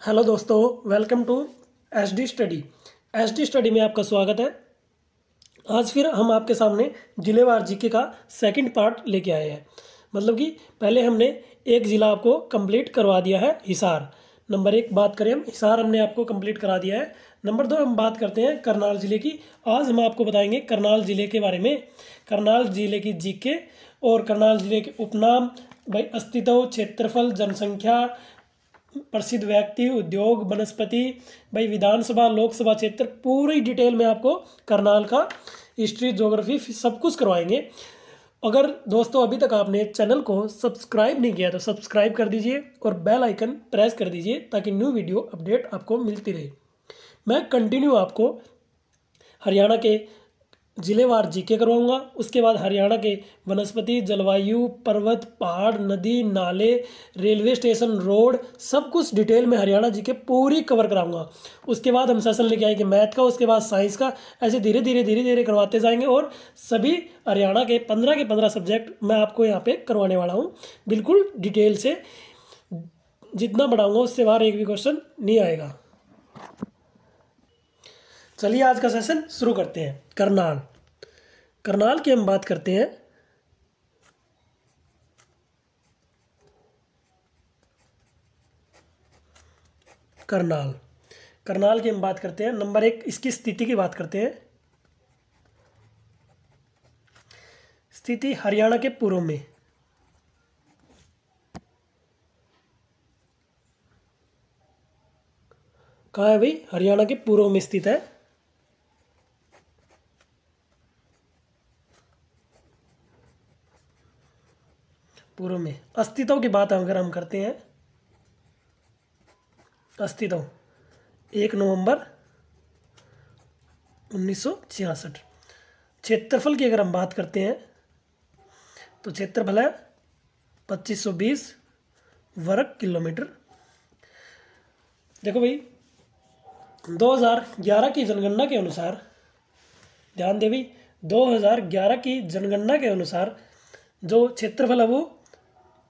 Hello दोस्तों, welcome to SD study. SD study में आपका स्वागत है। आज फिर हम आपके सामने जिलेवार जीके का सेकंड पार्ट लेके आए हैं। मतलब कि पहले हमने एक ज़िला आपको कंप्लीट करवा दिया है, हिसार। नंबर एक बात करें, हम हिसार हमने आपको कंप्लीट करा दिया है। नंबर दो हम बात करते हैं करनाल ज़िले की। आज हम आपको बताएंगे करनाल ज़िले के बारे में, करनाल ज़िले की जीके और करनाल ज़िले के उपनाम, भाई अस्तित्व, क्षेत्रफल, जनसंख्या, प्रसिद्ध व्यक्ति, उद्योग, वनस्पति, भाई विधानसभा, लोकसभा क्षेत्र, पूरी डिटेल में आपको करनाल का हिस्ट्री, ज्योग्राफी सब कुछ करवाएंगे। अगर दोस्तों अभी तक आपने चैनल को सब्सक्राइब नहीं किया तो सब्सक्राइब कर दीजिए और बेल आइकन प्रेस कर दीजिए ताकि न्यू वीडियो अपडेट आपको मिलती रहे। मैं कंटिन्यू आपको हरियाणा के जिलेवार जीके करवाऊंगा। उसके बाद हरियाणा के वनस्पति, जलवायु, पर्वत, पहाड़, नदी, नाले, रेलवे स्टेशन, रोड, सब कुछ डिटेल में हरियाणा जीके पूरी कवर कराऊंगा। उसके बाद हम सेशन लेके आएंगे मैथ का, उसके बाद साइंस का, ऐसे धीरे धीरे करवाते जाएंगे और सभी हरियाणा के 15 सब्जेक्ट मैं आपको यहाँ पे करवाने वाला हूँ, बिल्कुल डिटेल से। जितना बढ़ाऊंगा उससे बाहर एक भी क्वेश्चन नहीं आएगा। चलिए आज का सेशन शुरू करते हैं। करनाल, करनाल की हम बात करते हैं। करनाल, करनाल की हम बात करते हैं। नंबर एक, इसकी स्थिति की बात करते हैं। स्थिति हरियाणा के पूर्व में, कहाँ है भाई? हरियाणा के पूर्व में स्थित है। पूर्व में। अस्तित्व की बात अगर हम करते हैं, अस्तित्व 1 नवंबर 1966। क्षेत्रफल की अगर हम बात करते हैं तो क्षेत्रफल है 2520 वर्ग किलोमीटर। देखो भाई, 2011 की जनगणना के अनुसार, ध्यान दे भाई, 2011 की जनगणना के अनुसार जो क्षेत्रफल है वो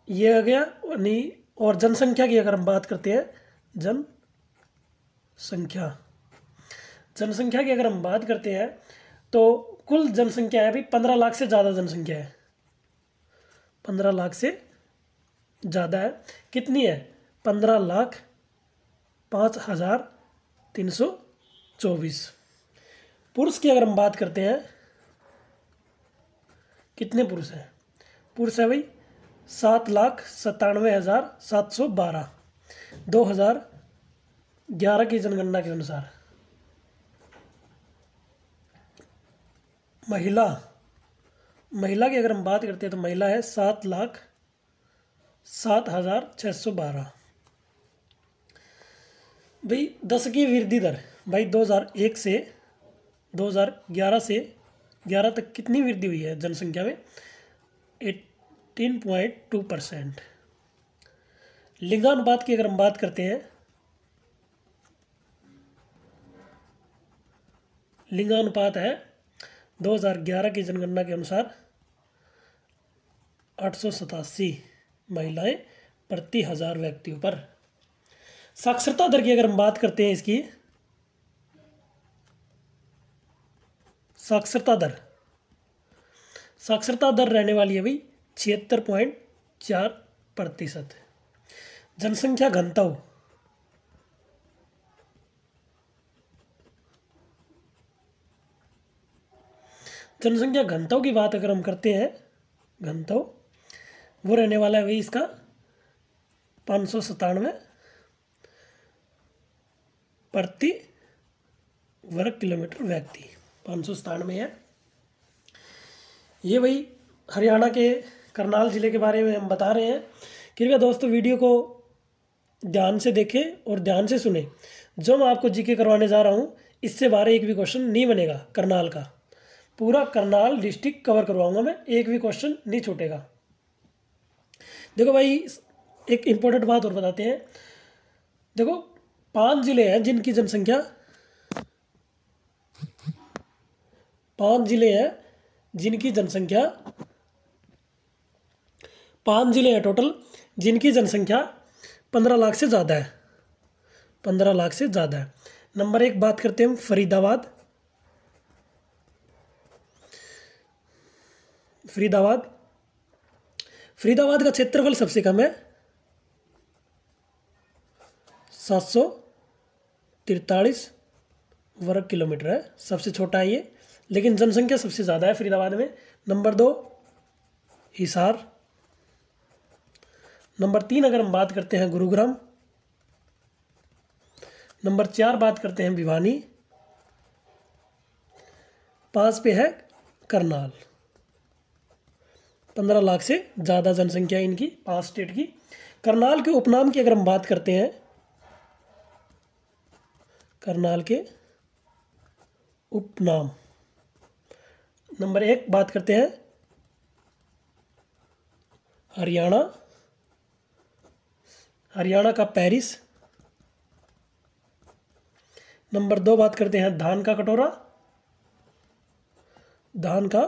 ये आ गया। नहीं, और जनसंख्या की अगर हम बात करते हैं, जनसंख्या, जनसंख्या की अगर हम बात करते हैं तो कुल जनसंख्या है भाई 15 लाख से ज़्यादा जनसंख्या है। 15 लाख से ज़्यादा है। कितनी है? 15,05,324। पुरुष की अगर हम बात करते हैं, कितने पुरुष हैं? पुरुष है भाई 7,97,712, 2011 की जनगणना के अनुसार। महिला, महिला की अगर हम बात करते हैं तो महिला है 7,07,612। भाई 10 की वृद्धि दर, भाई 2001 से 2011 से 11 तक कितनी वृद्धि हुई है जनसंख्या में? 18.2%। लिंगानुपात की अगर हम बात करते हैं, लिंगानुपात है 2011 की जनगणना के अनुसार 887 महिलाएं प्रति 1000 व्यक्तियों पर। साक्षरता दर की अगर हम बात करते हैं, इसकी साक्षरता दर, साक्षरता दर रहने वाली है भाई 76.4%। जनसंख्या घनत्व, जनसंख्या घनत्व की बात अगर हम करते हैं, घनत्व वो रहने वाला है भाई इसका 597 प्रति वर्ग किलोमीटर व्यक्ति, 597 है। ये भाई हरियाणा के करनाल ज़िले के बारे में हम बता रहे हैं। कृपया दोस्तों वीडियो को ध्यान से देखें और ध्यान से सुने। जो मैं आपको जीके करवाने जा रहा हूँ इससे बाहर एक भी क्वेश्चन नहीं बनेगा। करनाल का पूरा करनाल डिस्ट्रिक्ट कवर करवाऊंगा मैं, एक भी क्वेश्चन नहीं छूटेगा। देखो भाई, एक इम्पोर्टेंट बात और बताते हैं। देखो 5 जिले हैं जिनकी जनसंख्या, 5 जिले हैं जिनकी जनसंख्या, 5 जिले हैं टोटल जिनकी जनसंख्या 15 लाख से ज़्यादा है। 15 लाख से ज़्यादा है। नंबर 1 बात करते हैं हम फरीदाबाद। फरीदाबाद का क्षेत्रफल सबसे कम है, 743 वर्ग किलोमीटर है, सबसे छोटा है ये, लेकिन जनसंख्या सबसे ज़्यादा है फरीदाबाद में। नंबर 2 हिसार। नंबर 3 अगर हम बात करते हैं गुरुग्राम। नंबर 4 बात करते हैं भिवानी। 5 पे है करनाल। 15 लाख से ज़्यादा जनसंख्या इनकी 5 स्टेट की। करनाल के उपनाम की अगर हम बात करते हैं, करनाल के उपनाम, नंबर 1 बात करते हैं हरियाणा। हरियाणा का पेरिस। नंबर 2 बात करते हैं धान का कटोरा। धान का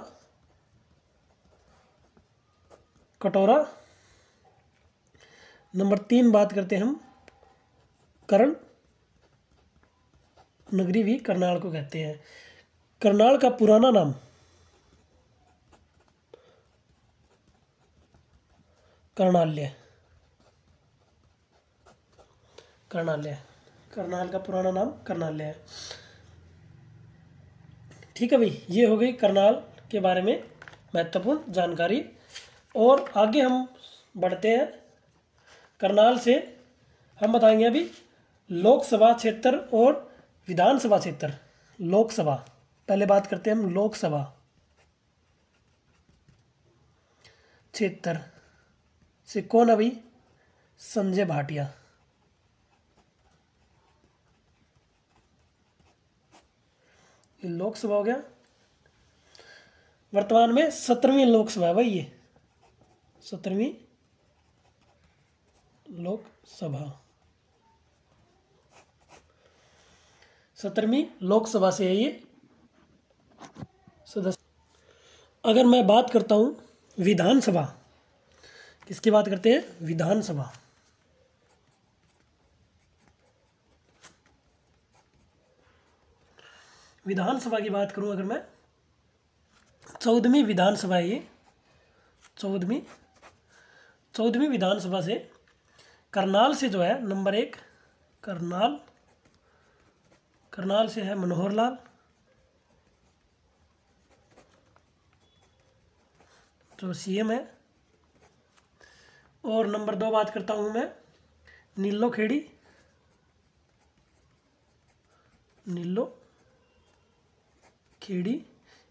कटोरा। नंबर 3 बात करते हैं हम कर्ण नगरी, भी करनाल को कहते हैं। करनाल का पुराना नाम कर्णाल्य। करनाल का पुराना नाम कर्णाल्य है। ठीक है भाई, ये हो गई करनाल के बारे में महत्वपूर्ण जानकारी। और आगे हम बढ़ते हैं। करनाल से हम बताएंगे अभी लोकसभा क्षेत्र और विधानसभा क्षेत्र। लोकसभा, पहले बात करते हैं हम लोकसभा क्षेत्र से। कौन अभी? संजय भाटिया। ये लोकसभा हो गया। वर्तमान में 17वीं लोकसभा है भाई, ये 17वीं लोकसभा। 17वीं लोकसभा से है ये सदस्य। अगर मैं बात करता हूँ विधानसभा, किसकी बात करते हैं? विधानसभा। विधानसभा की बात करूं अगर मैं, 14वीं विधानसभा है ये। 14वीं विधानसभा से करनाल से जो है नंबर 1 करनाल से है मनोहर लाल। जो सीएम है। और नंबर 2 बात करता हूं मैं नीलो खेड़ी।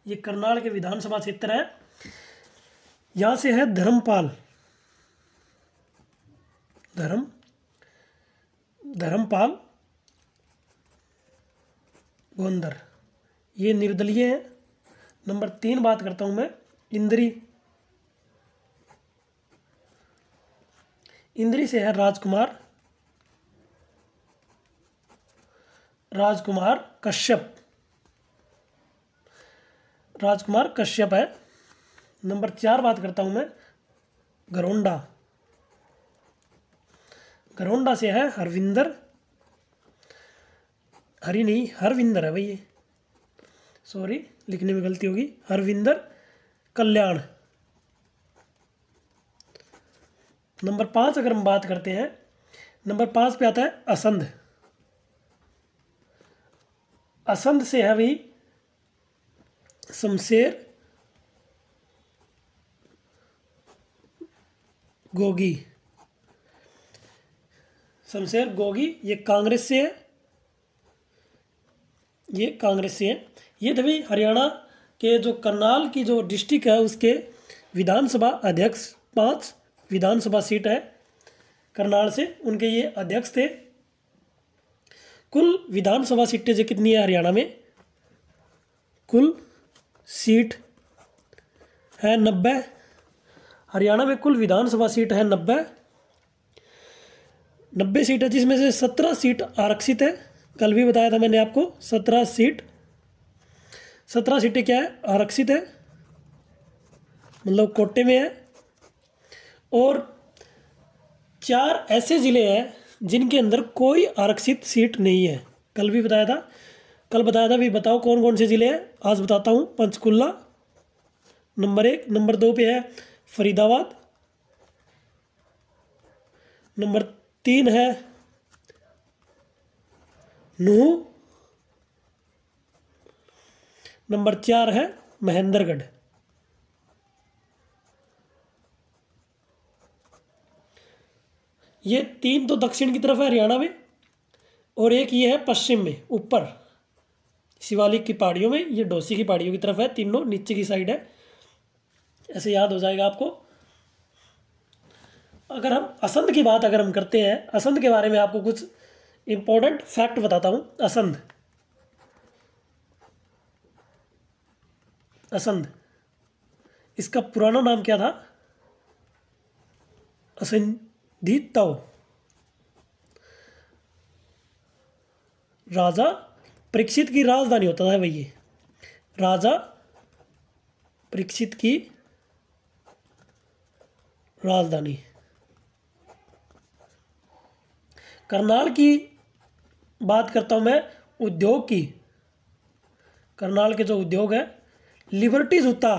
ये करनाल के विधानसभा क्षेत्र है। यहां से है धर्मपाल गोंदर, ये निर्दलीय है। नंबर 3 बात करता हूं मैं इंद्री से है राजकुमार कश्यप है। नंबर 4 बात करता हूं मैं घरौंडा से है हरविंदर है भाई, ये सॉरी लिखने में गलती होगी, हरविंदर कल्याण। नंबर 5 अगर हम बात करते हैं, नंबर 5 पे आता है असंध से है भाई शमशेर गोगी, ये कांग्रेस से है। ये तभी हरियाणा के जो करनाल की जो डिस्ट्रिक्ट है उसके विधानसभा अध्यक्ष, 5 विधानसभा सीट है करनाल से, उनके ये अध्यक्ष थे। कुल विधानसभा सीटें जो कितनी है हरियाणा में? कुल सीट है 90। हरियाणा में कुल विधानसभा सीट है 90 सीट है, जिसमें से 17 सीट आरक्षित है। कल भी बताया था मैंने आपको, 17 सीटें क्या है? आरक्षित है, मतलब कोटे में है। और 4 ऐसे ज़िले हैं जिनके अंदर कोई आरक्षित सीट नहीं है। कल भी बताया था, कल बताया था भी। बताओ कौन कौन से ज़िले हैं, आज बताता हूँ। पंचकुला नंबर 1, नंबर 2 पे है फरीदाबाद, नंबर 3 है नूह, नंबर 4 है महेंद्रगढ़। ये 3 तो दक्षिण की तरफ है हरियाणा में, और एक ये है पश्चिम में ऊपर शिवालिक की पहाड़ियों में, ये डोसी की पहाड़ियों की तरफ है। तीनों नीचे की साइड है, ऐसे याद हो जाएगा आपको। अगर हम असंध की बात अगर हम करते हैं, असंध के बारे में आपको कुछ इंपॉर्टेंट फैक्ट बताता हूँ। असंध, असंध इसका पुराना नाम क्या था? असंधितव। राजा परीक्षित की राजधानी होता था भाई, ये राजा परीक्षित की राजधानी। करनाल की बात करता हूं मैं, उद्योग की। करनाल के जो उद्योग है, लिबर्टी जूता,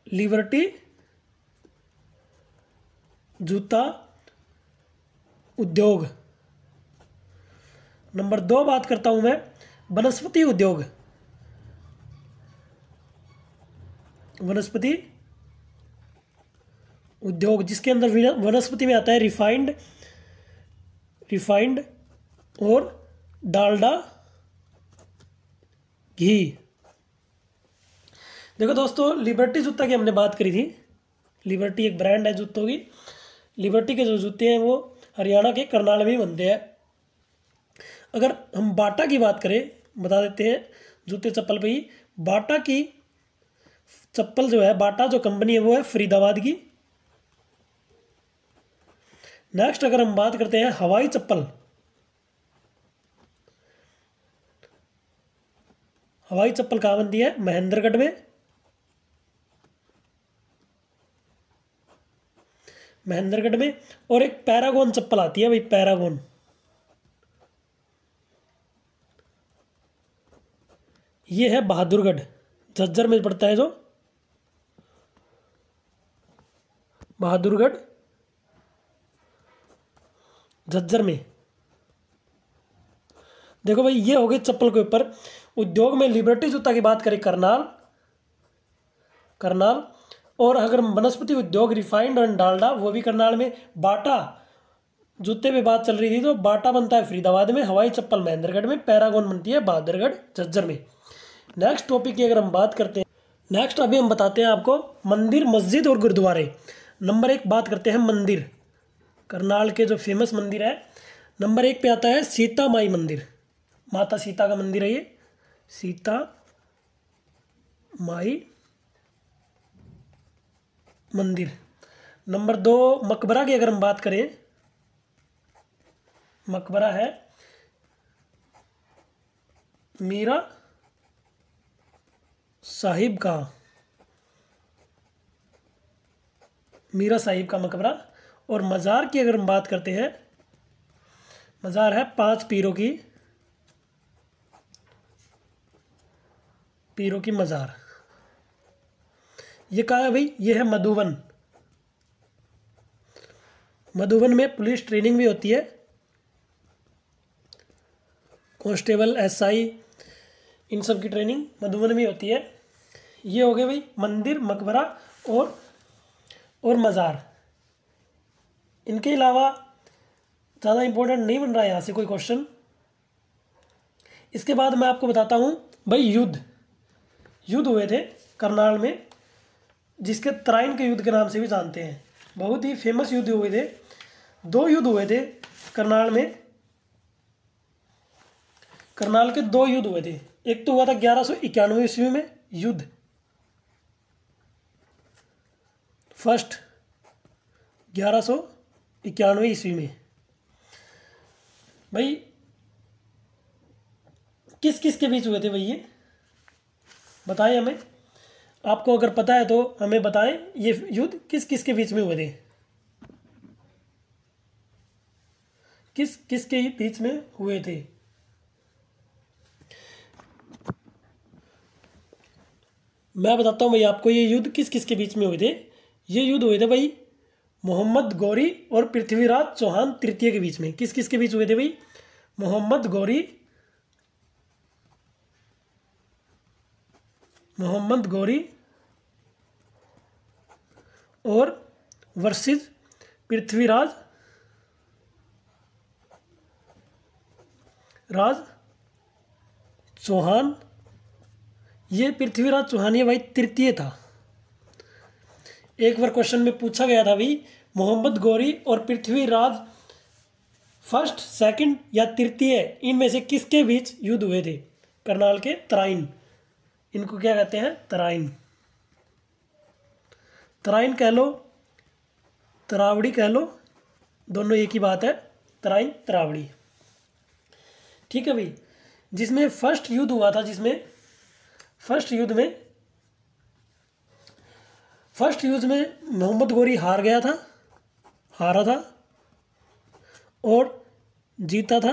लिबर्टी जूता उद्योग। नंबर 2 बात करता हूं मैं, वनस्पति उद्योग, वनस्पति उद्योग जिसके अंदर वनस्पति में आता है रिफाइंड, रिफाइंड और डालडा घी। देखो दोस्तों, लिबर्टी जूता की हमने बात करी थी। लिबर्टी एक ब्रांड है जूतों की। लिबर्टी के जो जूते हैं वो हरियाणा के करनाल में ही बनते हैं। अगर हम बाटा की बात करें, बता देते हैं जूते चप्पल पे ही, बाटा की चप्पल जो है, बाटा जो कंपनी है वो है फरीदाबाद की। नेक्स्ट अगर हम बात करते हैं हवाई चप्पल, हवाई चप्पल कहाँ बनती है? महेंद्रगढ़ में। महेंद्रगढ़ में। और एक पैरागॉन चप्पल आती है भाई, पैरागॉन, ये है बहादुरगढ़, झज्जर में पड़ता है जो, बहादुरगढ़ झज्जर में। देखो भाई, ये हो गए चप्पल के ऊपर। उद्योग में लिबर्टी जूता की बात करें, करनाल, करनाल। और अगर वनस्पति उद्योग रिफाइंड और डालडा, वो भी करनाल में। बाटा जूते पे बात चल रही थी तो बाटा बनता है फरीदाबाद में, हवाई चप्पल महेंद्रगढ़ में, पैरागॉन बनती है बहादुरगढ़ झज्जर में। नेक्स्ट टॉपिक की अगर हम बात करते हैं, नेक्स्ट अभी हम बताते हैं आपको मंदिर, मस्जिद और गुरुद्वारे। नंबर 1 बात करते हैं मंदिर, करनाल के जो फेमस मंदिर है। नंबर 1 पे आता है सीता माई मंदिर, माता सीता का मंदिर है ये, सीता माई मंदिर। नंबर 2 मकबरा की अगर हम बात करें, मकबरा है मीरा साहिब का, मीरा साहिब का मकबरा। और मज़ार की अगर हम बात करते हैं, मज़ार है 5 पीरों की, पीरों की मज़ार। ये कहाँ है भाई? ये है मधुबन। मधुबन में पुलिस ट्रेनिंग भी होती है, कांस्टेबल, एसआई, इन सब की ट्रेनिंग मधुबन में होती है। ये हो गए भाई मंदिर, मकबरा और मज़ार। इनके अलावा ज़्यादा इंपॉर्टेंट नहीं बन रहा है यहाँ से कोई क्वेश्चन। इसके बाद मैं आपको बताता हूँ भाई युद्ध, युद्ध हुए थे करनाल में, जिसके तराइन के युद्ध के नाम से भी जानते हैं। बहुत ही फेमस युद्ध हुए थे। 2 युद्ध हुए थे करनाल में, करनाल के 2 युद्ध हुए थे। एक तो हुआ था 1191 ईस्वी में युद्ध, फर्स्ट 1191 ईस्वी में। भाई किस किस के बीच हुए थे भाई ये बताएं हमें, आपको अगर पता है तो हमें बताएं ये युद्ध किस किस के बीच में हुए थे। किसके बीच में हुए थे? मैं बताता हूँ भाई आपको, ये युद्ध किस किस के बीच में हुए थे। ये युद्ध हुए थे भाई मोहम्मद गौरी और पृथ्वीराज चौहान तृतीय के बीच में। किस किस के बीच हुए थे भाई? मोहम्मद गौरी और वर्सेस पृथ्वीराज चौहान। ये पृथ्वीराज चौहान ये भाई तृतीय था। एक बार क्वेश्चन में पूछा गया था भाई मोहम्मद गौरी और पृथ्वीराज फर्स्ट, सेकंड या तृतीय इनमें से किसके बीच युद्ध हुए थे? करनाल के तराइन, इनको क्या कहते हैं? तराइन। तराइन कह लो, तरावड़ी कह लो, दोनों एक ही बात है, तराइन तरावड़ी। ठीक है भाई। जिसमें फर्स्ट युद्ध हुआ था, फर्स्ट युद्ध में मोहम्मद गौरी हारा था और जीता था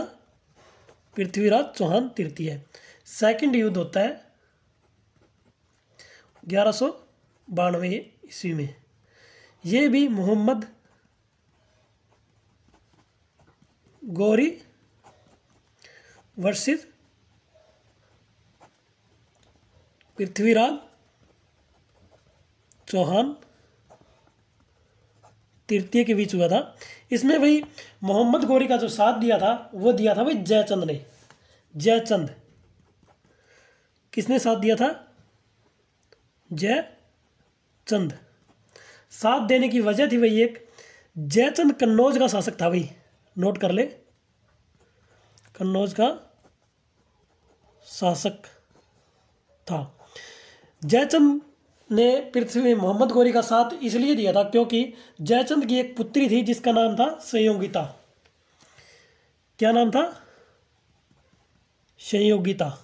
पृथ्वीराज चौहान तृतीय। सेकंड युद्ध होता है 1192 ईस्वी में। ये भी मोहम्मद गौरी वर्सेस पृथ्वीराज चौहान तृतीय के बीच हुआ था। इसमें भाई मोहम्मद गौरी का जो साथ दिया था वो दिया था भाई जयचंद ने। जयचंद, किसने साथ दिया था? जयचंद। साथ देने की वजह थी भाई एक, जयचंद कन्नौज का शासक था भाई, नोट कर ले, कन्नौज का शासक था। जयचंद ने मोहम्मद गौरी का साथ इसलिए दिया था क्योंकि जयचंद की एक पुत्री थी जिसका नाम था संयोगिता। क्या नाम था? संयोगिता,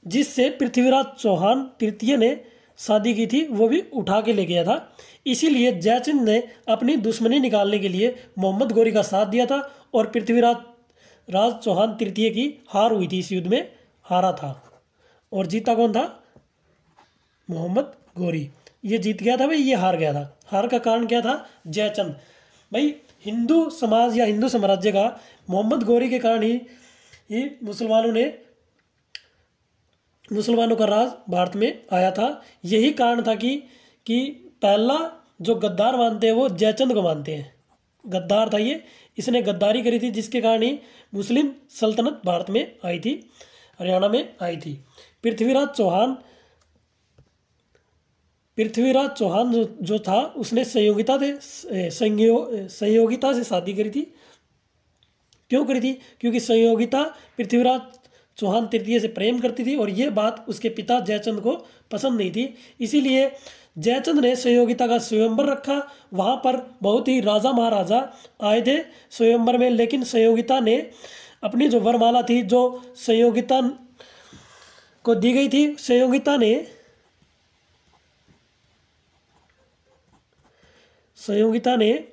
जिससे पृथ्वीराज चौहान तृतीय ने शादी की थी, वो भी उठा के ले गया था। इसीलिए जयचंद ने अपनी दुश्मनी निकालने के लिए मोहम्मद गौरी का साथ दिया था और पृथ्वीराज चौहान तृतीय की हार हुई थी। इस युद्ध में हारा था और जीता कौन था? मोहम्मद गौरी। ये जीत गया था भाई, ये हार गया था। हार का कारण क्या था? जयचंद। भाई हिंदू समाज या हिंदू साम्राज्य का मोहम्मद गौरी के कारण ही मुसलमानों का राज भारत में आया था। यही कारण था कि पहला जो गद्दार मानते हैं वो जयचंद को मानते हैं। गद्दार था ये, इसने गद्दारी करी थी जिसके कारण ही मुस्लिम सल्तनत भारत में आई थी, हरियाणा में आई थी। पृथ्वीराज चौहान जो था उसने संयोगिता से शादी करी थी। क्यों करी थी? क्योंकि संयोगिता पृथ्वीराज चौहान तृतीय से प्रेम करती थी और ये बात उसके पिता जयचंद को पसंद नहीं थी। इसीलिए जयचंद ने संयोगिता का स्वयंवर रखा। वहाँ पर बहुत ही राजा महाराजा आए थे स्वयंवर में, लेकिन संयोगिता ने अपनी जो वरमाला थी जो संयोगिता को दी गई थी, संयोगिता ने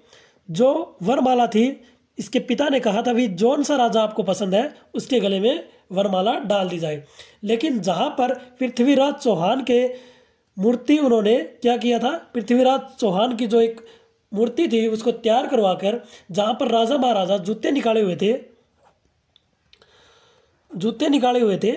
जो वरमाला थी, इसके पिता ने कहा था भी जौन सा राजा आपको पसंद है उसके गले में वरमाला डाल दी जाए। लेकिन जहाँ पर पृथ्वीराज चौहान के मूर्ति उन्होंने क्या किया था, पृथ्वीराज चौहान की जो एक मूर्ति थी उसको तैयार करवाकर जहाँ पर राजा महाराजा जूते निकाले हुए थे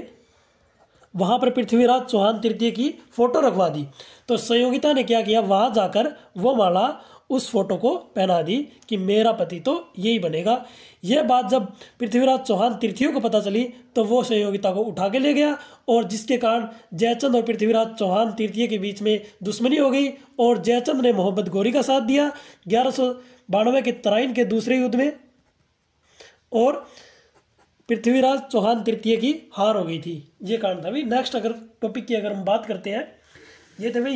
वहाँ पर पृथ्वीराज चौहान तृतीय की फोटो रखवा दी। तो संयोगिता ने क्या किया, वहाँ जाकर वो माला उस फोटो को पहना दी कि मेरा पति तो यही बनेगा। यह बात जब पृथ्वीराज चौहान तृतीय को पता चली तो वो संयोगिता को उठा के ले गया और जिसके कारण जयचंद और पृथ्वीराज चौहान तृतीय के बीच में दुश्मनी हो गई और जयचंद ने मोहम्मद गौरी का साथ दिया 1192 के तराइन के दूसरे युद्ध में और पृथ्वीराज चौहान तृतीय की हार हो गई थी। ये कारण था भाई। नेक्स्ट अगर टॉपिक की अगर हम बात करते हैं, ये थे भाई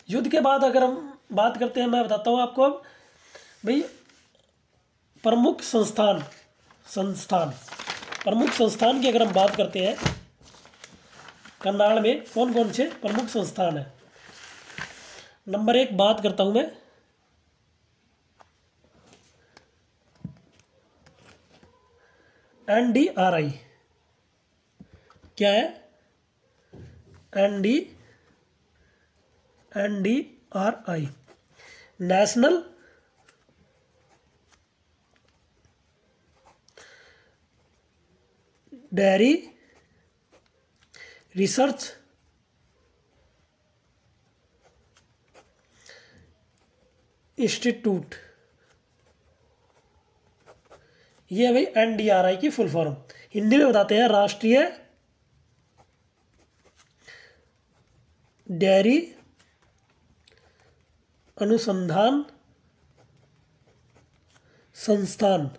युद्ध के बाद अगर हम बात करते हैं, मैं बताता हूँ आपको अब भाई प्रमुख संस्थान की अगर हम बात करते हैं, करनाल में कौन कौन से प्रमुख संस्थान है। नंबर 1 बात करता हूं मैं NDRI। क्या है NDRI? National dairy research institute. ये है भाई NDRI की फुल फॉर्म। हिंदी में बताते हैं राष्ट्रीय डेयरी अनुसंधान संस्थान।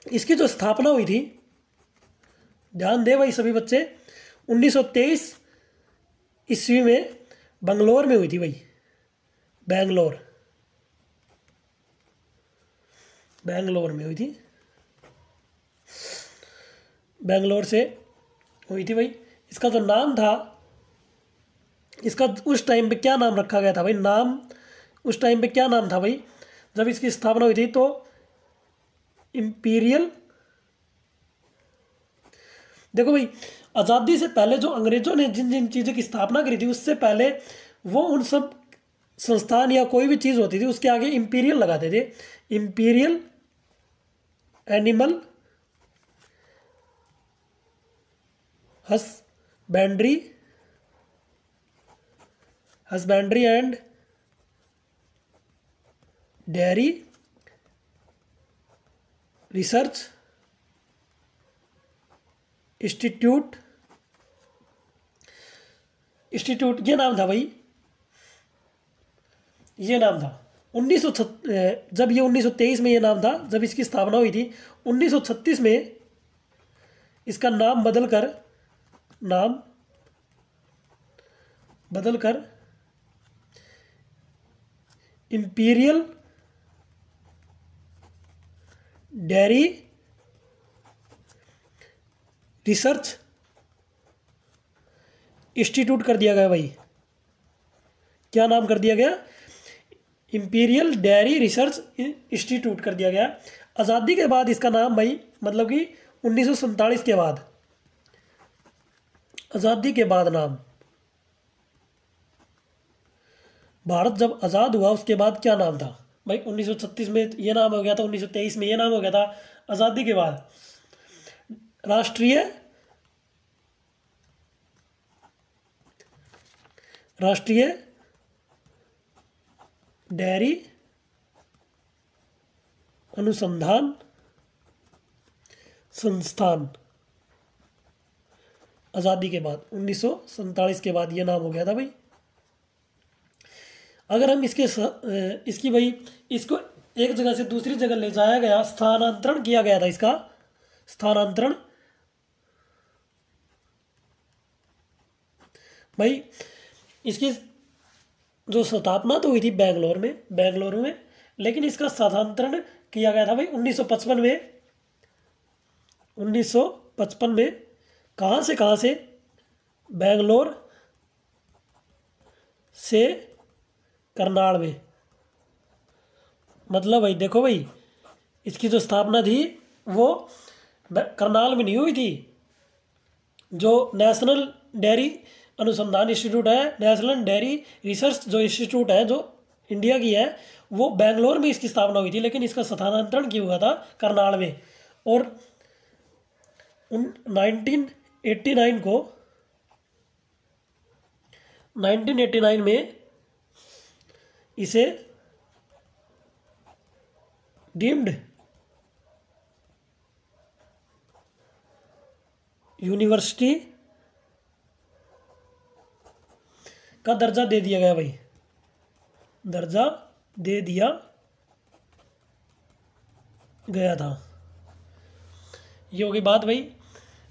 इसकी जो स्थापना हुई थी, ध्यान दे भाई सभी बच्चे, 1923 ईस्वी में बंगलोर में हुई थी भाई। बैंगलोर में हुई थी। बैंगलोर से हुई थी भाई। इसका जो नाम था, इसका उस टाइम पे क्या नाम रखा गया था भाई? नाम उस टाइम पे क्या नाम था भाई जब इसकी स्थापना हुई थी? तो इंपीरियल, देखो भाई, आज़ादी से पहले जो अंग्रेजों ने जिन जिन चीज़ों की स्थापना करी थी, उससे पहले वो उन सब संस्थान या कोई भी चीज़ होती थी उसके आगे इंपीरियल लगाते थे। Imperial animal husbandry and dairy research institute, ये नाम था भाई। ये नाम था 1900, जब ये 1923 में ये नाम था, जब इसकी स्थापना हुई थी। 1936 में इसका नाम बदल कर इंपीरियल डेयरी रिसर्च इंस्टीट्यूट कर दिया गया भाई। क्या नाम कर दिया गया? इंपीरियल डेयरी रिसर्च इंस्टीट्यूट कर दिया गया। आज़ादी के बाद इसका नाम भाई, मतलब कि 1947 के बाद, आज़ादी के बाद नाम, भारत जब आज़ाद हुआ उसके बाद क्या नाम था भाई? 1936 में ये नाम हो गया था, 1923 में ये नाम हो गया था। आज़ादी के बाद राष्ट्रीय डेयरी अनुसंधान संस्थान। आज़ादी के बाद 1947 के बाद ये नाम हो गया था भाई। अगर हम इसकी भाई, इसको एक जगह से दूसरी जगह ले जाया गया, स्थानांतरण किया गया था इसका, स्थानांतरण भाई। इसकी जो स्थापना तो हुई थी बेंगलुरु में, लेकिन इसका स्थानांतरण किया गया था भाई 1955 में। 1955 में कहाँ से बेंगलोर से करनाल में। मतलब भाई देखो भाई, इसकी जो स्थापना थी वो करनाल में नहीं हुई थी। जो नेशनल डेयरी अनुसंधान इंस्टीट्यूट है, नेशनल डेयरी रिसर्च जो इंस्टीट्यूट है जो इंडिया की है, वो बेंगलोर में इसकी स्थापना हुई थी, लेकिन इसका स्थानांतरण किया हुआ था करनाल में। और 1989 में इसे डीम्ड यूनिवर्सिटी का दर्जा दे दिया गया भाई। दर्जा दे दिया गया था। ये होगी बात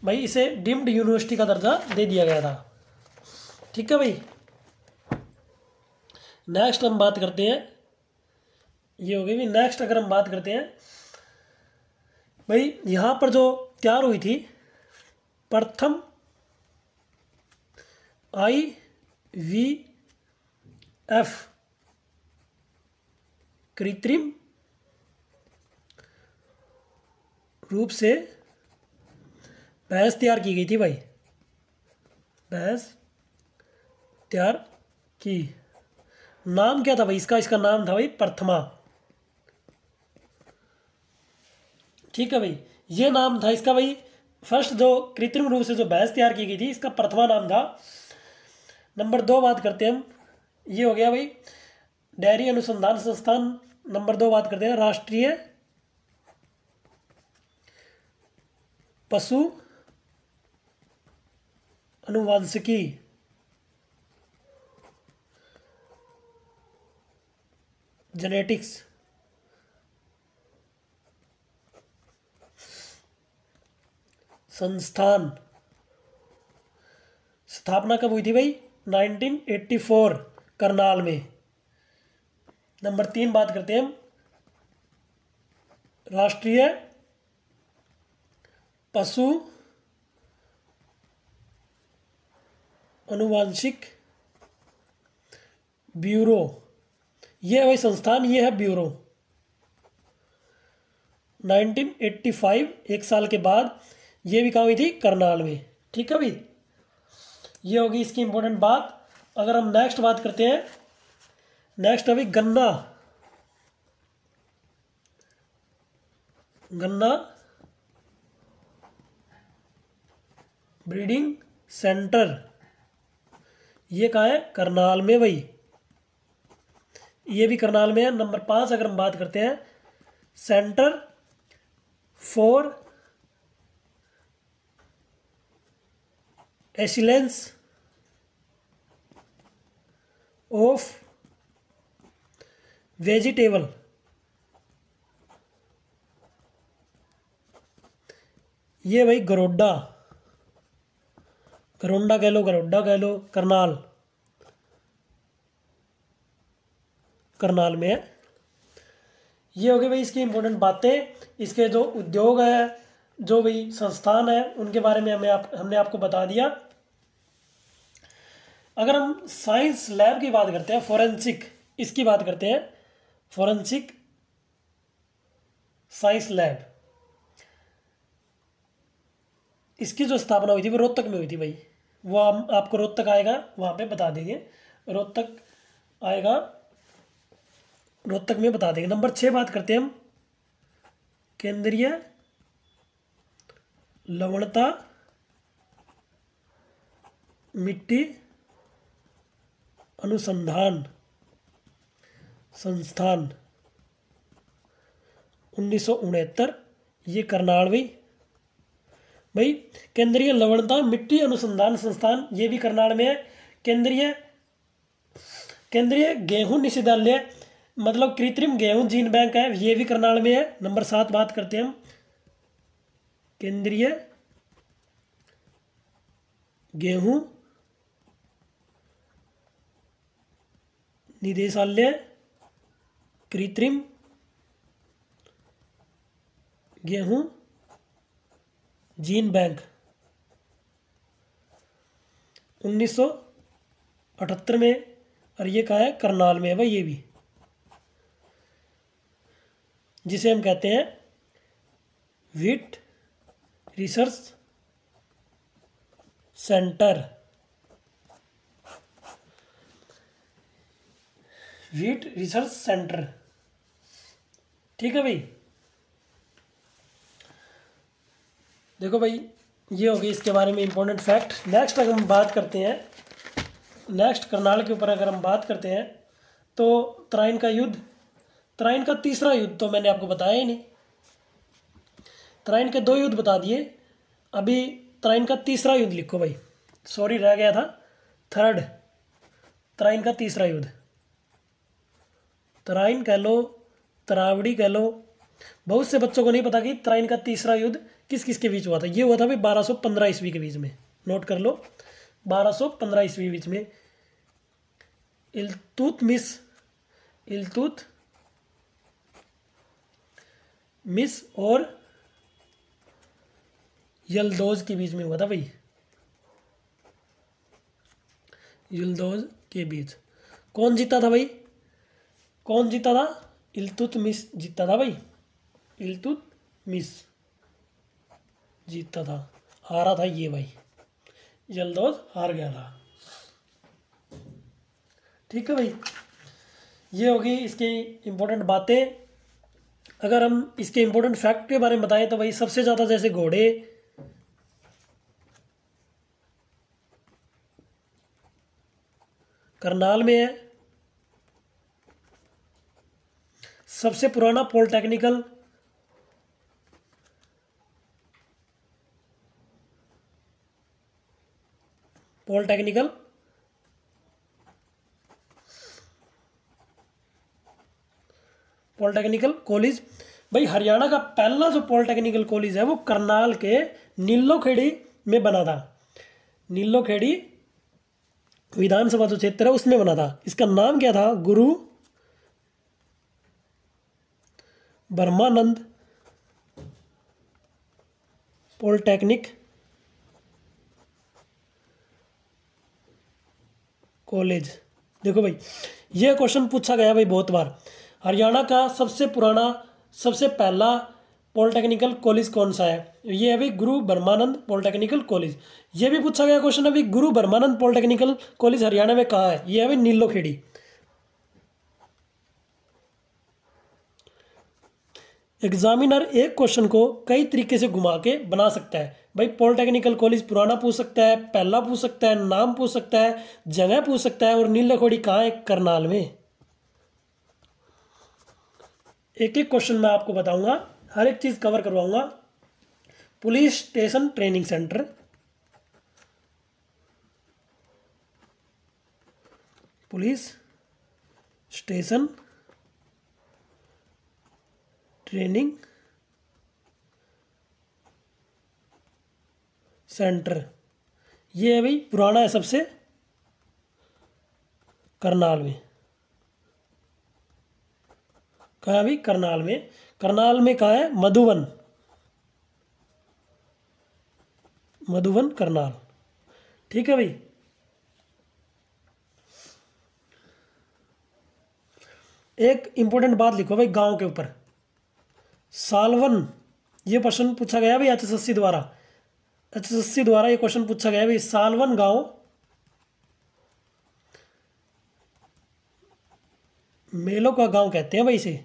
भाई इसे डीम्ड यूनिवर्सिटी का दर्जा दे दिया गया था। ठीक है भाई। नेक्स्ट हम बात करते हैं, ये हो गई भाई। नेक्स्ट अगर हम बात करते हैं भाई, यहाँ पर जो तैयार हुई थी प्रथम IVF कृत्रिम रूप से भैंस तैयार की गई थी भाई, भैंस तैयार की। नाम क्या था भाई इसका? इसका नाम था भाई प्रथमा। ठीक है भाई, ये नाम था इसका भाई। फर्स्ट जो कृत्रिम रूप से जो भैंस तैयार की गई थी इसका प्रथमा नाम था। नंबर 2 बात करते हैं हम, ये हो गया भाई डेयरी अनुसंधान संस्थान। नंबर 2 बात करते हैं राष्ट्रीय पशु अनुवांशिकी जेनेटिक्स संस्थान। स्थापना कब हुई थी भाई? 1984 करनाल में। नंबर 3 बात करते हैं हम राष्ट्रीय पशु अनुवांशिक ब्यूरो। ये है भाई संस्थान, ये है ब्यूरो। 1985 एक साल के बाद ये भी कहाँ हुई थी? करनाल में। ठीक है भाई, ये होगी इसकी इंपॉर्टेंट बात। अगर हम नेक्स्ट बात करते हैं, नेक्स्ट अभी गन्ना, गन्ना ब्रीडिंग सेंटर, ये कहाँ है? करनाल में भाई, ये भी करनाल में है। नंबर 5 अगर हम बात करते हैं centre for excellence of vegetable, ये भाई गरोड्डा, गरोंडा कह लो, गरोड्डा कह लो, करनाल, करनाल में है। ये हो गई भाई इसकी इंपॉर्टेंट बातें। इसके जो उद्योग है, जो भाई संस्थान है, उनके बारे में हमने आपको बता दिया। अगर हम साइंस लैब की बात करते हैं, फोरेंसिक इसकी बात करते हैं, फोरेंसिक साइंस लैब, इसकी जो स्थापना हुई थी वो रोहतक में हुई थी भाई। वो हम आपको रोहतक आएगा वहाँ पे बता देंगे, रोहतक आएगा, रोहतक में बता देंगे। नंबर 6 बात करते हैं हम केंद्रीय लवणता मिट्टी अनुसंधान संस्थान 1969, ये करनाल भाई केंद्रीय लवणता मिट्टी अनुसंधान संस्थान, ये भी करनाल में है। केंद्रीय गेहूं निषेधालय मतलब कृत्रिम गेहूं जीन बैंक है, ये भी करनाल में है। नंबर 7 बात करते हैं हम केंद्रीय गेहूं निदेशालय कृत्रिम गेहूं जीन बैंक 1978 में, और ये कहाँ है? करनाल में है भाई, ये भी, जिसे हम कहते हैं wheat research centre, wheat research centre. ठीक है भाई, देखो भाई ये हो गई इसके बारे में इंपॉर्टेंट फैक्ट। नेक्स्ट अगर हम बात करते हैं, नेक्स्ट करनाल के ऊपर अगर हम बात करते हैं तो तराइन का युद्ध, तराइन का तीसरा युद्ध तो मैंने आपको बताया ही नहीं। तराइन के 2 युद्ध बता दिए, अभी तराइन का तीसरा युद्ध लिखो भाई, सॉरी रह गया था थर्ड। तराइन का तीसरा युद्ध, तराइन कह लो, तरावड़ी कह लो, बहुत से बच्चों को नहीं पता कि तराइन का तीसरा युद्ध किस किस के बीच हुआ था। ये हुआ था भाई 1215 ईस्वी के बीच में, नोट कर लो 1215 ईस्वी बीच में। इल्तुतमिश और यलदौज के बीच में हुआ था भाई। युल्दोज के बीच। कौन जीता था भाई? कौन जीता था? इल्तुतमिश जीता था भाई। इल्तुतमिश जीता था, हारा था ये भाई, यल्दौज हार गया था। ठीक है भाई, ये होगी इसकी इम्पोर्टेंट बातें। अगर हम इसके इम्पोर्टेंट फैक्ट के बारे में बताएं तो भाई सबसे ज़्यादा जैसे घोड़े करनाल में है। सबसे पुराना पॉलिटेक्निकल पॉलिटेक्निकल पॉलिटेक्निकल कॉलेज भाई, हरियाणा का पहला जो पॉलिटेक्निकल कॉलेज है वो करनाल के नीलोखेड़ी में बना था। नीलोखेड़ी विधानसभा जो क्षेत्र है उसमें बना था। इसका नाम क्या था? गुरु ब्रह्मानंद पॉलिटेक्निक कॉलेज। देखो भाई, ये क्वेश्चन पूछा गया भाई बहुत बार। हरियाणा का सबसे पुराना, सबसे पहला पॉलिटेक्निकल कॉलेज कौन सा है? ये है भाई गुरु ब्रह्मानंद पॉलिटेक्निकल कॉलेज। ये भी पूछा गया क्वेश्चन है भाई, गुरु ब्रह्मानंद पॉलिटेक्निकल कॉलेज हरियाणा में कहाँ है? ये है भाई नीलोखेड़ी। एग्जामिनर एक क्वेश्चन को कई तरीके से घुमा के बना सकता है भाई। पॉलिटेक्निकल कॉलेज पुराना पूछ सकता है, पहला पूछ सकता है, नाम पूछ सकता है, जगह पूछ सकता है, और नीलोखेड़ी कहाँ है? करनाल में। एक एक क्वेश्चन मैं आपको बताऊंगा, हर एक चीज कवर करवाऊंगा। Police station training centre, police station training centre, ये है भाई पुराना है सबसे, करनाल में। कहाँ है भाई? करनाल में। करनाल में कहाँ है? मधुबन, मधुबन करनाल। ठीक है भाई। एक इंपॉर्टेंट बात लिखो भाई गांव के ऊपर, सालवन। ये प्रश्न पूछा गया भाई एचएसएससी द्वारा, एचएसएससी द्वारा ये क्वेश्चन पूछा गया भाई, सालवन गांव मेलों का गांव कहते हैं भाई इसे।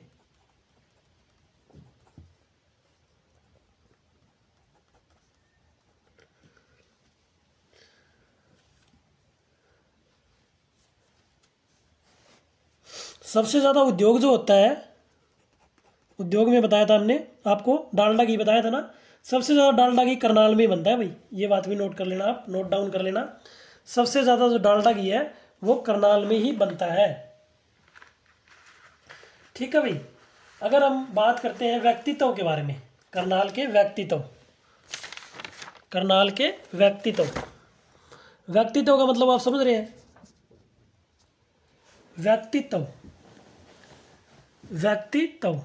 सबसे ज़्यादा उद्योग जो होता है, उद्योग में बताया था हमने आपको, डालडा घी बताया था ना, सबसे ज़्यादा डालडा घी करनाल में ही बनता है भाई। ये बात भी नोट कर लेना, आप नोट डाउन कर लेना। सबसे ज़्यादा जो डालडा घी है वो करनाल में ही बनता है। ठीक है भाई। अगर हम बात करते हैं व्यक्तित्व के बारे में, करनाल के व्यक्तित्व, करनाल के व्यक्तित्व, व्यक्तित्व का मतलब आप समझ रहे हैं? व्यक्तित्व, व्यक्तित्व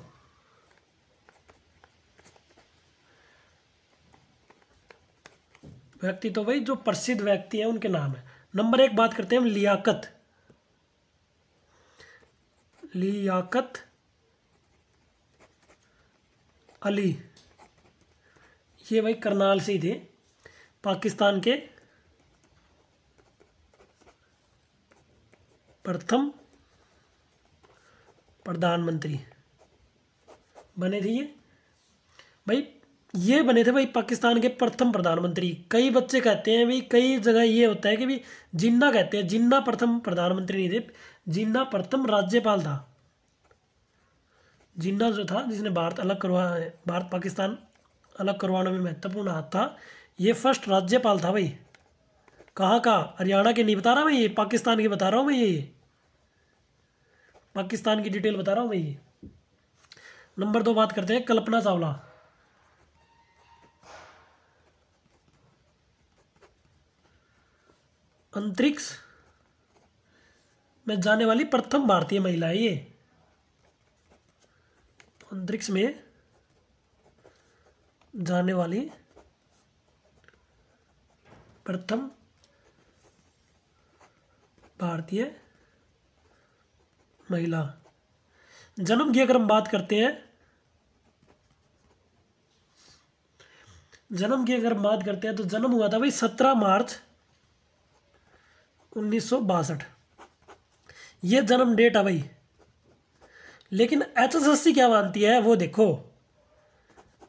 व्यक्तित्व भाई जो प्रसिद्ध व्यक्ति हैं उनके नाम है। नंबर एक बात करते हैं हम लियाकत, लियाकत अली। ये भाई करनाल से ही थे, पाकिस्तान के प्रथम प्रधानमंत्री बने थे ये भाई। ये बने थे भाई पाकिस्तान के प्रथम प्रधानमंत्री। कई बच्चे कहते हैं भी, कई जगह ये होता है कि भी जिन्ना कहते हैं, जिन्ना प्रथम प्रधानमंत्री नहीं थे, जिन्ना प्रथम राज्यपाल था। जिन्ना जो था जिसने भारत अलग करवा, भारत पाकिस्तान अलग करवाने में महत्वपूर्ण हाथ था, ये फर्स्ट राज्यपाल था भाई। कहाँ का? हरियाणा के नहीं बता रहा मैं, ये पाकिस्तान की बता रहा हूँ मैं, ये पाकिस्तान की डिटेल बता रहा हूँ मैं ये। नंबर दो बात करते हैं कल्पना चावला, अंतरिक्ष में जाने वाली प्रथम भारतीय महिला है ये। अंतरिक्ष में जाने वाली प्रथम भारतीय महिला। जन्म की अगर हम बात करते हैं, जन्म की अगर हम बात करते हैं तो जन्म हुआ था भाई 17 मार्च 1962, ये जन्म डेट है भाई। लेकिन HSSC क्या मानती है वो देखो।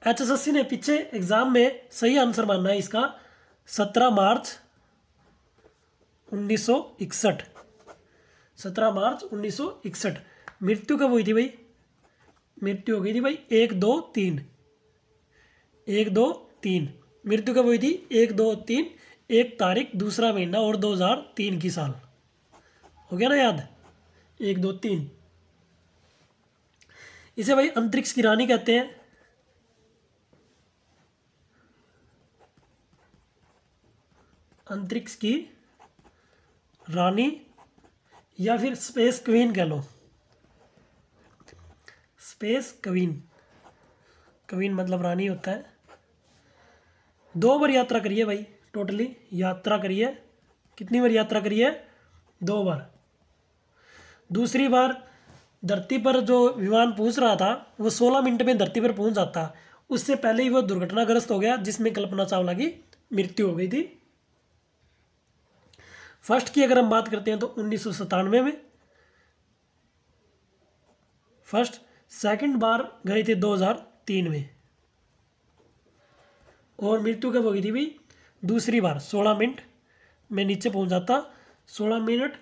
HSSC ने पीछे एग्जाम में सही आंसर मानना है इसका 17 मार्च 1961, 17 मार्च 1961। मृत्यु कब हुई थी भाई? मृत्यु हो गई थी भाई 1-2-3, 1-2-3। मृत्यु कब हुई थी? 1-2-3, 1 तारीख, दूसरा महीना और 2003 की साल। हो गया ना याद? 1-2-3। इसे भाई अंतरिक्ष की रानी कहते हैं। अंतरिक्ष की रानी या फिर स्पेस क्वीन कह लो। स्पेस क्वीन, क्वीन मतलब रानी होता है। 2 बार यात्रा करिए भाई, टोटली यात्रा करिए। कितनी बार यात्रा करिए? 2 बार। दूसरी बार धरती पर जो विमान पहुंच रहा था वो 16 मिनट में धरती पर पहुंच जाता, उससे पहले ही वो दुर्घटनाग्रस्त हो गया, जिसमें कल्पना चावला की मृत्यु हो गई थी। फर्स्ट की अगर हम बात करते हैं तो 1997 में फर्स्ट। सेकंड बार गए थे 2003 में। और मृत्यु कब हो गई थी भाई? दूसरी बार 16 मिनट में नीचे पहुंच जाता, 16 मिनट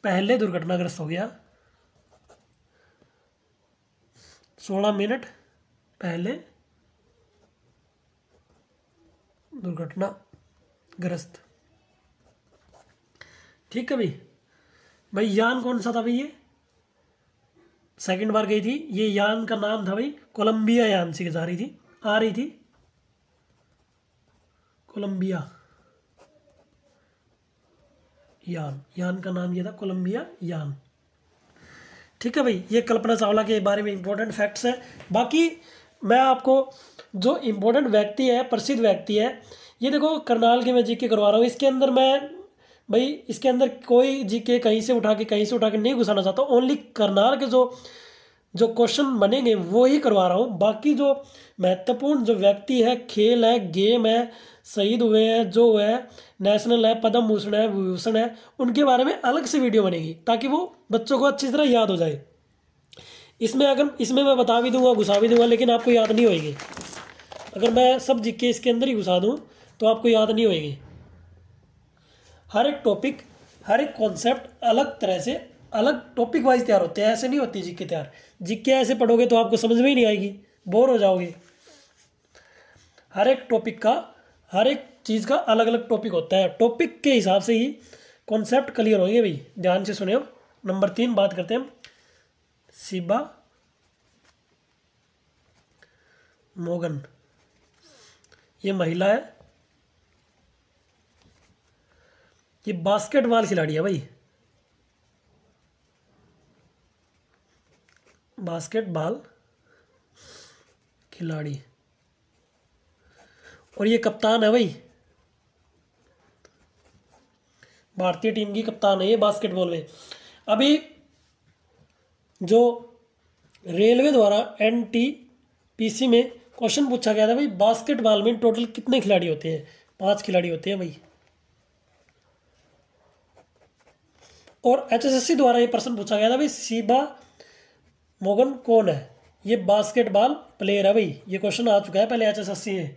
पहले दुर्घटनाग्रस्त हो गया, 16 मिनट पहले दुर्घटनाग्रस्त। ठीक है भाई यान कौन सा था भाई? ये सेकंड बार गई थी। ये यान का नाम था भाई कोलंबिया यान से जा रही थी, आ रही थी कोलंबिया यान। यान का नाम ये था कोलंबिया यान। ठीक है भाई, ये कल्पना चावला के बारे में इंपॉर्टेंट फैक्ट्स है। बाकी मैं आपको जो इंपॉर्टेंट व्यक्ति है, प्रसिद्ध व्यक्ति है, ये देखो करनाल के मैं जीके करवा रहा हूँ। इसके अंदर मैं भाई, इसके अंदर कोई जीके कहीं से उठा के नहीं घुसाना चाहता। ओनली करनाल के जो क्वेश्चन बनेंगे वो ही करवा रहा हूँ। बाकी जो महत्वपूर्ण जो व्यक्ति है, खेल है, गेम है, शहीद हुए हैं जो है, नेशनल है, पद्म भूषण है, विभूषण है, उनके बारे में अलग से वीडियो बनेगी ताकि वो बच्चों को अच्छी तरह याद हो जाए। इसमें मैं बता भी दूंगा, घुसा भी दूंगा, लेकिन आपको याद नहीं होएगी। अगर मैं सब जीके इसके अंदर ही घुसा दूँ तो आपको याद नहीं होएगी। हर एक टॉपिक, हर एक कॉन्सेप्ट अलग तरह से अलग टॉपिक वाइज तैयार होते हैं, ऐसे नहीं होती जीके तैयार। जीके ऐसे पढ़ोगे तो आपको समझ में ही नहीं आएगी, बोर हो जाओगे। हर एक टॉपिक का, हर एक चीज़ का अलग अलग टॉपिक होता है, टॉपिक के हिसाब से ही कॉन्सेप्ट क्लियर होंगे भाई। ध्यान से सुनियो। नंबर 3 बात करते हैं शिबा मोगन। ये महिला है, ये बास्केटबॉल खिलाड़ी है भाई, बास्केटबॉल खिलाड़ी। और ये कप्तान है भाई, भारतीय टीम की कप्तान है ये बास्केटबॉल में। अभी जो रेलवे द्वारा NTPC में क्वेश्चन पूछा गया था भाई, बास्केटबॉल में टोटल कितने खिलाड़ी होते हैं? 5 खिलाड़ी होते हैं भाई। और HSSC द्वारा ये प्रश्न पूछा गया था भाई, शिबा मोगन कौन है? ये बास्केटबॉल प्लेयर है भाई। ये क्वेश्चन आ चुका है पहले HSSC में।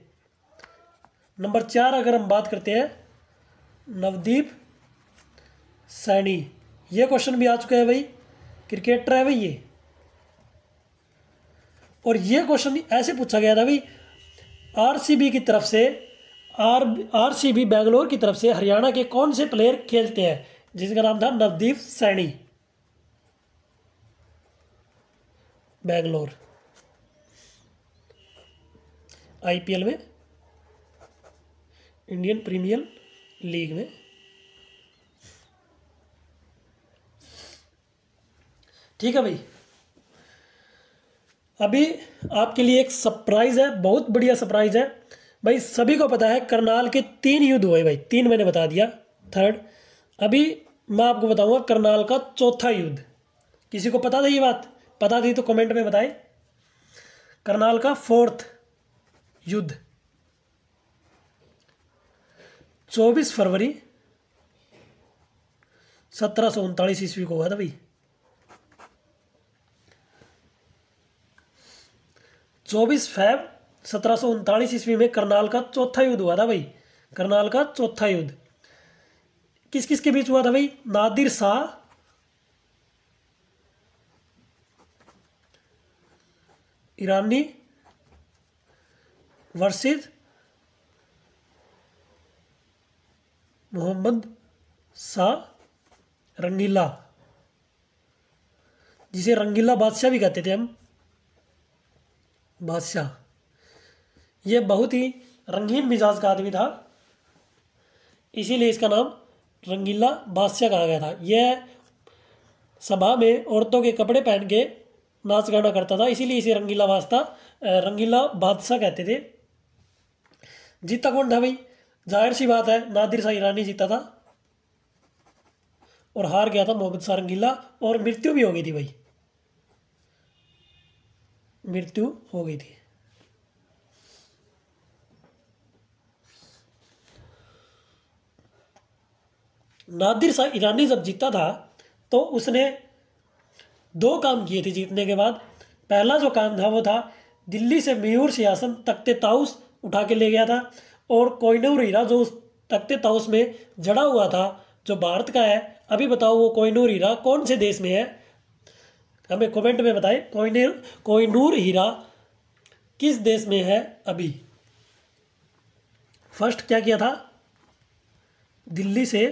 नंबर 4 अगर हम बात करते हैं नवदीप सैनी, ये क्वेश्चन भी आ चुका है भाई, क्रिकेटर है भाई ये। और ये क्वेश्चन ऐसे पूछा गया था भाई, RCB की तरफ से, RCB बेंगलोर की तरफ से हरियाणा के कौन से प्लेयर खेलते हैं? जिसका नाम था नवदीप सैनी, बेंगलोर IPL में, इंडियन प्रीमियर लीग में। ठीक है भाई, अभी आपके लिए एक सरप्राइज है, बहुत बढ़िया सरप्राइज है भाई। सभी को पता है करनाल के 3 युद्ध हुए भाई, 3 मैंने बता दिया। थर्ड, अभी मैं आपको बताऊंगा करनाल का चौथा युद्ध। किसी को पता था ये बात? पता थी तो कमेंट में बताएं। करनाल का फोर्थ युद्ध 24 फरवरी 1739 ईस्वी को हुआ था भाई। 24 फरवरी 1739 ईस्वी में करनाल का चौथा युद्ध हुआ था भाई। करनाल का चौथा युद्ध किस किस के बीच हुआ था भाई? नादिर शाह ईरानी वर्सेस मोहम्मद शाह रंगीला, जिसे रंगीला बादशाह भी कहते थे हम। बादशाह ये बहुत ही रंगीन मिजाज का आदमी था, इसीलिए इसका नाम रंगीला बादशाह कहा गया था। यह सभा में औरतों के कपड़े पहन के नाच गाना करता था, इसीलिए इसे रंगीला बादशाह कहते थे। जीता कौन था भाई? जाहिर सी बात है नादिर शाह ईरानी जीता था, और हार गया था मोहम्मद शाह रंगीला, और मृत्यु भी हो गई थी भाई, मृत्यु हो गई थी। नादिर शाह ईरानी जब जीता था तो उसने दो काम किए थे जीतने के बाद। पहला जो काम था वो था दिल्ली से मयूर सिंहासन तख्ते ताउस उठा के ले गया था, और कोहिनूर हीरा जो उस तख्ते ताउस में जड़ा हुआ था जो भारत का है। अभी बताओ वो कोहिनूर हीरा कौन से देश में है? हमें कमेंट में बताएं कोहिनूर हीरा किस देश में है अभी। फर्स्ट क्या किया था? दिल्ली से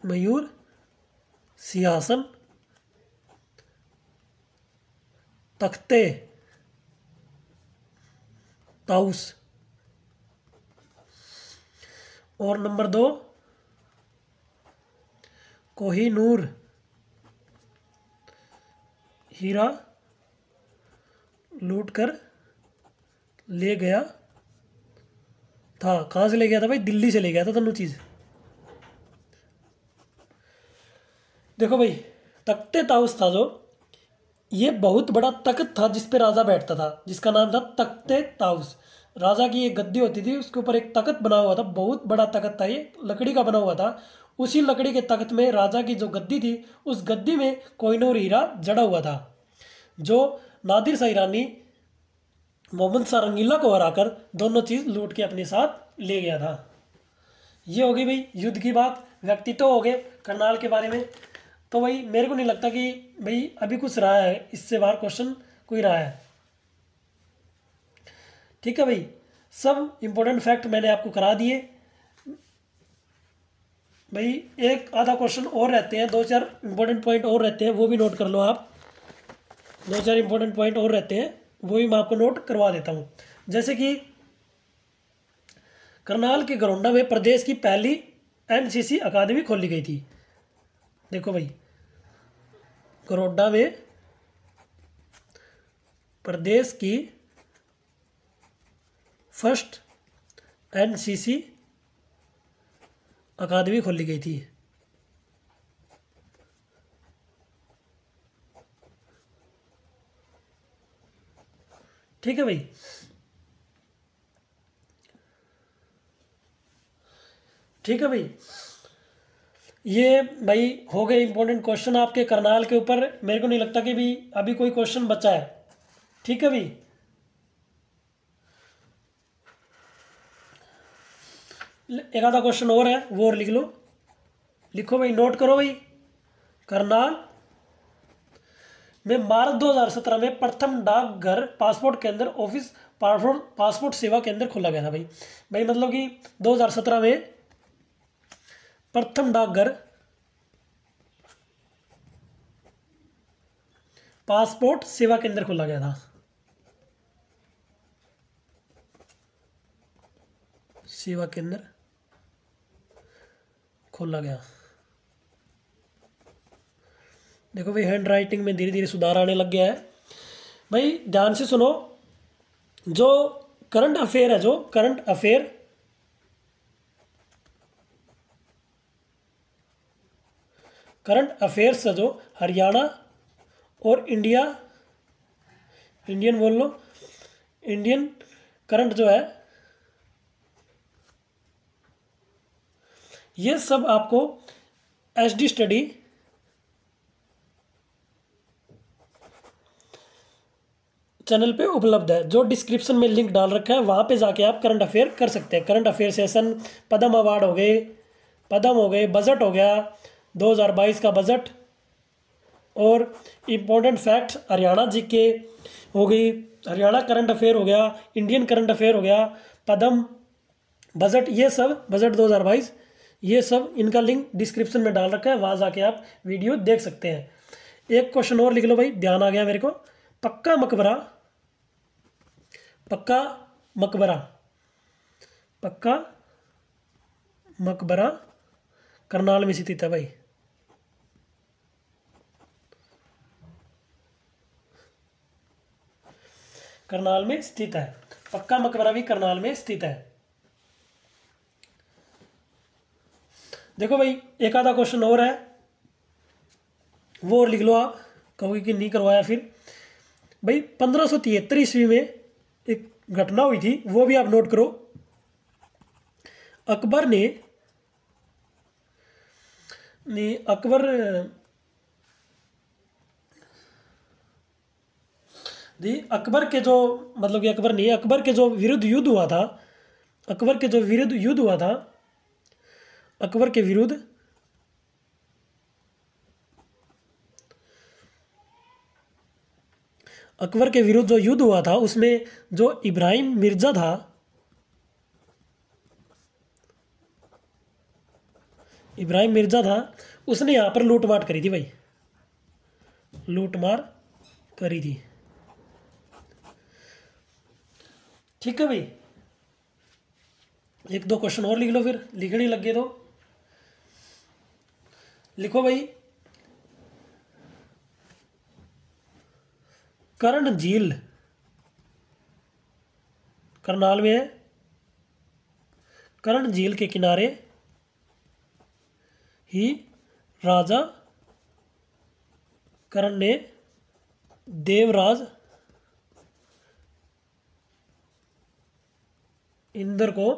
मयूर सिंहासन तख्ते ताउस, और नंबर 2 कोहिनूर हीरा लूट कर ले गया था। कहाँ से ले गया था भाई? दिल्ली से ले गया था दोनों चीज़। देखो भाई तख्ते ताउस था जो, ये बहुत बड़ा तख्त था जिस पे राजा बैठता था, जिसका नाम था तख्ते ताउस। राजा की एक गद्दी होती थी, उसके ऊपर एक तख्त बना हुआ था, बहुत बड़ा तख्त था, ये लकड़ी का बना हुआ था। उसी लकड़ी के तख्त में राजा की जो गद्दी थी, उस गद्दी में कोहिनूर हीरा जड़ा हुआ था, जो नादिर शाह ईरानी मोहम्मद शाह रंगीला को हराकर दोनों चीज़ लूट के अपने साथ ले गया था। ये हो गई भाई युद्ध की बात, व्यक्तित्व हो गए करनाल के बारे में। तो भाई मेरे को नहीं लगता कि भाई अभी कुछ रहा है, इससे बाहर क्वेश्चन कोई रहा है। ठीक है भाई, सब इंपॉर्टेंट फैक्ट मैंने आपको करा दिए भाई। एक आधा क्वेश्चन और रहते हैं, 2-4 इंपॉर्टेंट पॉइंट और रहते हैं, वो भी नोट कर लो आप। 2-4 इंपॉर्टेंट पॉइंट और रहते हैं, वो भी मैं आपको नोट करवा देता हूँ। जैसे कि करनाल के गरोंडा में प्रदेश की पहली एनसीसी अकादमी खोली गई थी। देखो भाई गरोंडा में प्रदेश की फर्स्ट एनसीसी अकादमी खोली गई थी। ठीक है भाई, ठीक है भाई। ये भाई हो गए इंपॉर्टेंट क्वेश्चन आपके करनाल के ऊपर। मेरे को नहीं लगता कि भी अभी कोई क्वेश्चन बचा है। ठीक है भाई, एक आधा क्वेश्चन और है, वो और लिख लो। लिखो भाई, नोट करो भाई। करनाल में मार्च 2017 में प्रथम डाकघर पासपोर्ट केंद्र ऑफिस पासपोर्ट सेवा केंद्र खोला गया था भाई। भाई मतलब कि 2017 में प्रथम डाकघर पासपोर्ट सेवा केंद्र खोला गया था। सेवा केंद्र खोला गया। देखो भाई हैंड राइटिंग में धीरे धीरे सुधार आने लग गया है भाई। ध्यान से सुनो, जो करंट अफेयर है, जो करंट अफेयर करंट अफेयर्स जो हरियाणा और इंडियन बोल लो, इंडियन करंट जो है, ये सब आपको एसडी स्टडी चैनल पे उपलब्ध है। जो डिस्क्रिप्शन में लिंक डाल रखा है वहाँ पे जाके आप करंट अफेयर कर सकते हैं। करंट अफेयर सेशन, पद्म अवार्ड हो गए, बजट हो गया 2022 का बजट, और इम्पोर्टेंट फैक्ट्स हरियाणा जीके हो गई, हरियाणा करंट अफेयर हो गया, इंडियन करंट अफेयर हो गया, पद्म, बजट, ये सब बजट 2022, ये सब इनका लिंक डिस्क्रिप्शन में डाल रखा है, वहाँ जाके आप वीडियो देख सकते हैं। एक क्वेश्चन और लिख लो भाई, ध्यान आ गया मेरे को। पक्का मकबरा, पक्का मकबरा करनाल में स्थित है भाई। करनाल में स्थित है, पक्का मकबरा भी करनाल में स्थित है। देखो भाई एक आधा क्वेश्चन और है, वो और लिख लो आप, कहोगे कि नहीं करवाया फिर। भाई 1573 ईस्वी में एक घटना हुई थी, वो भी आप नोट करो। अकबर के जो, मतलब कि अकबर के जो विरुद्ध युद्ध हुआ था, अकबर के विरुद्ध जो युद्ध हुआ था, उसमें जो इब्राहिम मिर्जा था, उसने यहाँ पर लूटमार करी थी भाई, लूटमार करी थी। ठीक है भाई, एक दो क्वेश्चन और लिख लो, फिर लिखने लगे तो लिखो भाई। कर्ण झील करनाल में है। कर्ण झील के किनारे ही राजा कर्ण ने देवराज इंद्र को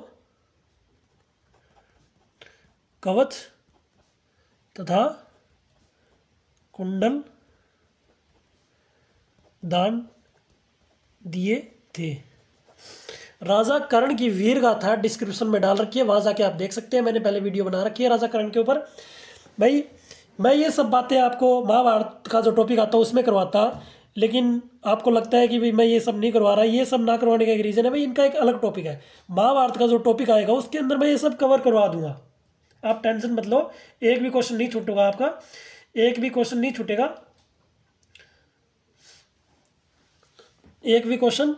कवच तथा कुंडल दान दिए थे। राजा कर्ण की वीर गाथा डिस्क्रिप्शन में डाल रखी है, वहां जाके आप देख सकते हैं। मैंने पहले वीडियो बना रखी है राजा कर्ण के ऊपर। भाई मैं ये सब बातें आपको महाभारत का जो टॉपिक आता है उसमें करवाता, लेकिन आपको लगता है कि भाई मैं ये सब नहीं करवा रहा। ये सब ना करवाने का एक रीज़न है भाई, इनका एक अलग टॉपिक है। महाभारत का जो टॉपिक आएगा उसके अंदर मैं ये सब कवर करवा दूंगा, आप टेंशन मत लो। एक भी क्वेश्चन नहीं छूटेगा आपका, एक भी क्वेश्चन नहीं छूटेगा, एक भी क्वेश्चन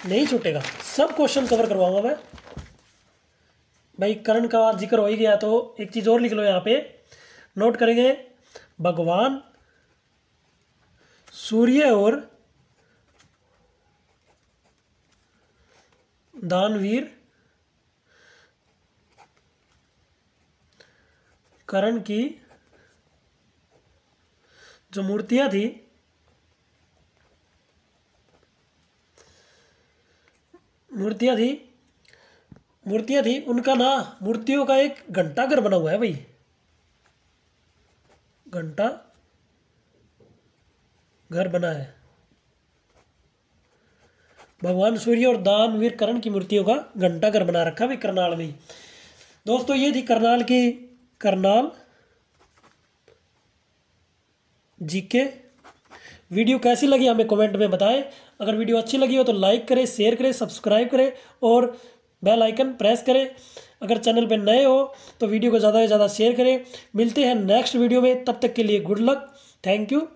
नहीं छूटेगा, सब क्वेश्चन कवर करवाऊंगा मैं भाई। कर्ण का जिक्र हो ही गया तो एक चीज़ और लिख लो यहाँ पे, नोट करेंगे। भगवान सूर्य और दानवीर कर्ण की जो मूर्तियां थी उनका ना, मूर्तियों का एक घंटा घर बना हुआ है भाई, घंटा घर बना है। भगवान सूर्य और दानवीर कर्ण की मूर्तियों का घंटा घर बना रखा भाई करनाल में। दोस्तों ये थी करनाल जीके। वीडियो कैसी लगी हमें कमेंट में बताएं। अगर वीडियो अच्छी लगी हो तो लाइक करें, शेयर करें, सब्सक्राइब करें और बेल आइकन प्रेस करें। अगर चैनल पर नए हो तो वीडियो को ज़्यादा से ज़्यादा शेयर करें। मिलते हैं नेक्स्ट वीडियो में, तब तक के लिए गुड लक, थैंक यू।